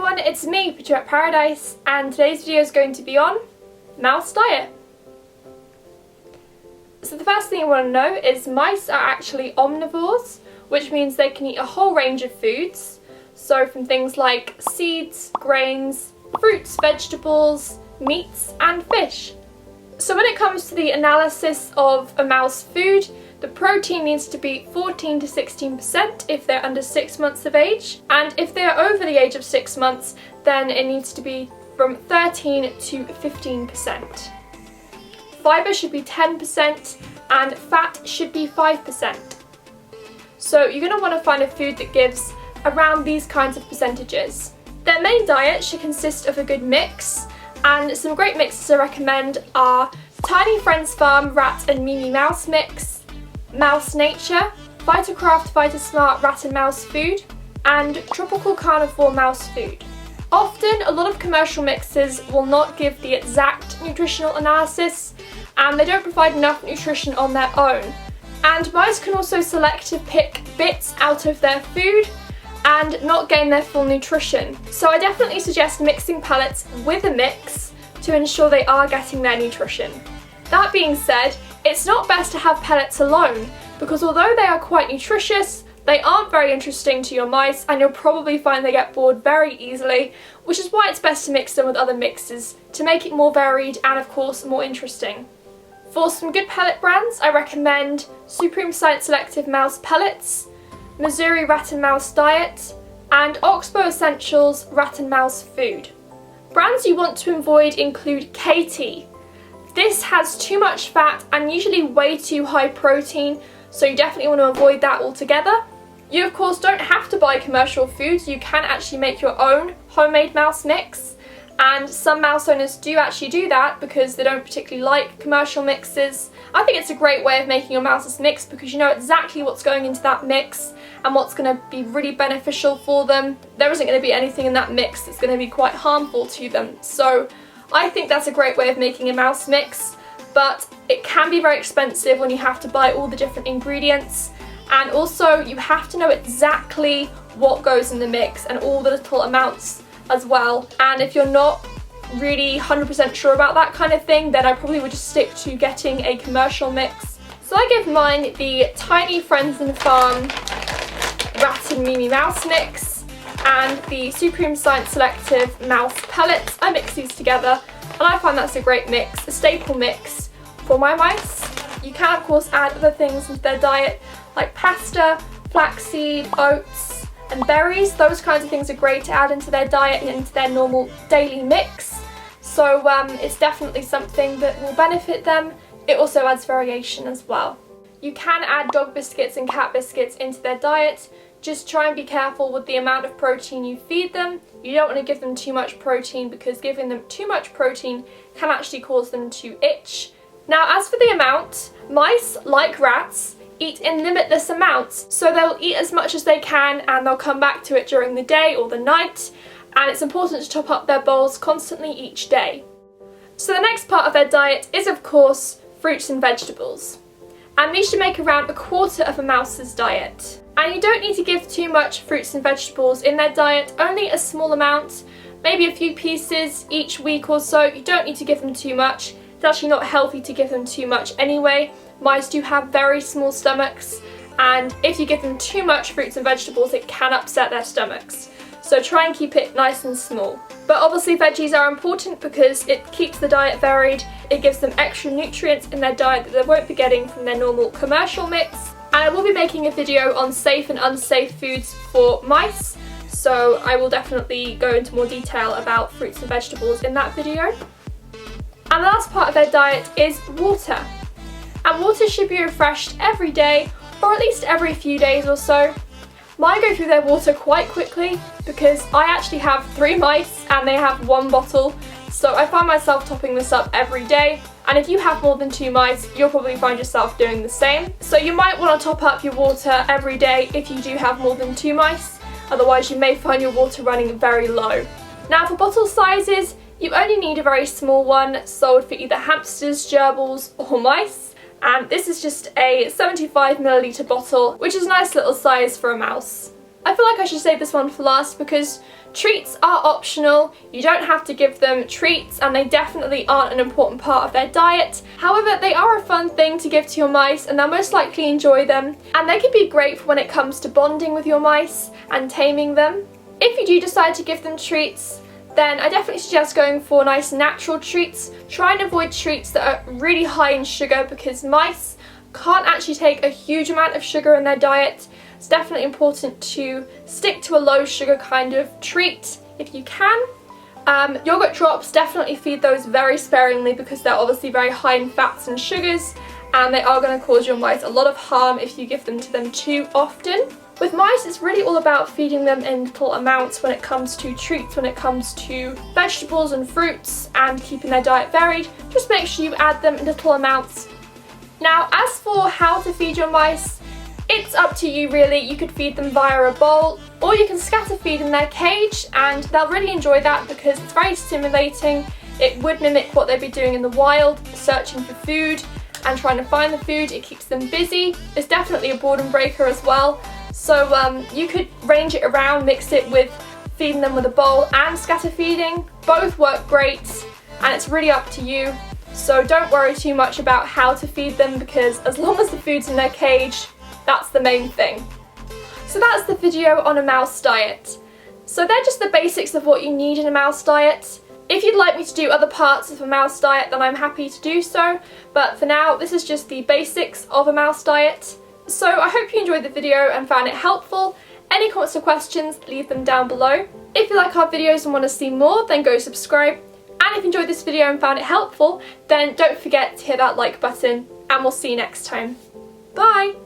everyone, it's me, Pajette Paradise, and today's video is going to be on mouse diet. So the first thing you want to know is mice are actually omnivores, which means they can eat a whole range of foods. So from things like seeds, grains, fruits, vegetables, meats and fish. So when it comes to the analysis of a mouse food, the protein needs to be 14 to 16% if they're under 6 months of age, and if they're over the age of 6 months, then it needs to be from 13 to 15%. Fibre should be 10% and fat should be 5%. So you're going to want to find a food that gives around these kinds of percentages. Their main diet should consist of a good mix, and some great mixes I recommend are Tiny Friends Farm Rat and Mimi Mouse Mix, Mouse Nature, Vitacraft Vitasmart Rat and Mouse Food, and Tropical Carnivore Mouse Food. Often, a lot of commercial mixes will not give the exact nutritional analysis, and they don't provide enough nutrition on their own. And mice can also selectively pick bits out of their food and not gain their full nutrition. So I definitely suggest mixing pellets with a mix to ensure they are getting their nutrition. That being said, it's not best to have pellets alone, because although they are quite nutritious, they aren't very interesting to your mice and you'll probably find they get bored very easily, which is why it's best to mix them with other mixes to make it more varied and of course more interesting. For some good pellet brands, I recommend Supreme Science Selective Mouse Pellets, Missouri Rat and Mouse Diet, and Oxbow Essentials Rat and Mouse Food. Brands you want to avoid include KT. This has too much fat and usually way too high protein, so you definitely want to avoid that altogether. You of course don't have to buy commercial foods, you can actually make your own homemade mouse mix, and some mouse owners do actually do that because they don't particularly like commercial mixes. I think it's a great way of making your mouse's mix because you know exactly what's going into that mix and what's going to be really beneficial for them. There isn't going to be anything in that mix that's going to be quite harmful to them. So I think that's a great way of making a mouse mix, but it can be very expensive when you have to buy all the different ingredients, and also you have to know exactly what goes in the mix and all the little amounts as well. And if you're not really 100% sure about that kind of thing, then I probably would just stick to getting a commercial mix. So I give mine the Tiny Friends and Farm Rat and Mimi Mouse Mix and the Supreme Science Selective Mouse Pellets. I mix these together and I find that's a great mix, a staple mix for my mice. You can of course add other things into their diet like pasta, flaxseed, oats and berries. Those kinds of things are great to add into their diet and into their normal daily mix. So it's definitely something that will benefit them. It also adds variation as well. You can add dog biscuits and cat biscuits into their diet. Just try and be careful with the amount of protein you feed them. You don't want to give them too much protein because giving them too much protein can actually cause them to itch. Now as for the amount, mice, like rats, eat in limitless amounts, so they'll eat as much as they can and they'll come back to it during the day or the night, and it's important to top up their bowls constantly each day. So the next part of their diet is of course fruits and vegetables, and these should make around a quarter of a mouse's diet. And you don't need to give too much fruits and vegetables in their diet, only a small amount, maybe a few pieces each week or so. You don't need to give them too much. It's actually not healthy to give them too much anyway. Mice do have very small stomachs, and if you give them too much fruits and vegetables, it can upset their stomachs. So try and keep it nice and small. But obviously veggies are important because it keeps the diet varied, it gives them extra nutrients in their diet that they won't be getting from their normal commercial mix. And I will be making a video on safe and unsafe foods for mice, so I will definitely go into more detail about fruits and vegetables in that video. And the last part of their diet is water. And water should be refreshed every day, or at least every few days or so. Mine go through their water quite quickly because I actually have 3 mice and they have 1 bottle, so I find myself topping this up every day. And if you have more than 2 mice, you'll probably find yourself doing the same. So you might want to top up your water every day if you do have more than 2 mice, otherwise you may find your water running very low. Now for bottle sizes, you only need a very small one, sold for either hamsters, gerbils or mice. And this is just a 75ml bottle, which is a nice little size for a mouse. I feel like I should save this one for last because treats are optional. You don't have to give them treats and they definitely aren't an important part of their diet. However, they are a fun thing to give to your mice and they'll most likely enjoy them. And they can be great for when it comes to bonding with your mice and taming them. If you do decide to give them treats, then I definitely suggest going for nice natural treats. Try and avoid treats that are really high in sugar because mice can't actually take a huge amount of sugar in their diet. It's definitely important to stick to a low sugar kind of treat if you can. Yogurt drops, definitely feed those very sparingly because they're obviously very high in fats and sugars and they are going to cause your mice a lot of harm if you give them to them too often. With mice, it's really all about feeding them in little amounts when it comes to treats, when it comes to vegetables and fruits and keeping their diet varied. Just make sure you add them in little amounts. Now, as for how to feed your mice, it's up to you really. You could feed them via a bowl or you can scatter feed in their cage and they'll really enjoy that because it's very stimulating. It would mimic what they'd be doing in the wild, searching for food and trying to find the food. It keeps them busy. It's definitely a boredom breaker as well. So you could range it around, mix it with feeding them with a bowl and scatter feeding. Both work great and it's really up to you. So don't worry too much about how to feed them because as long as the food's in their cage, that's the main thing. So that's the video on a mouse diet. So they're just the basics of what you need in a mouse diet. If you'd like me to do other parts of a mouse diet, then I'm happy to do so. But for now, this is just the basics of a mouse diet. So I hope you enjoyed the video and found it helpful. Any comments or questions, leave them down below. If you like our videos and want to see more, then go subscribe. And if you enjoyed this video and found it helpful, then don't forget to hit that like button and we'll see you next time. Bye!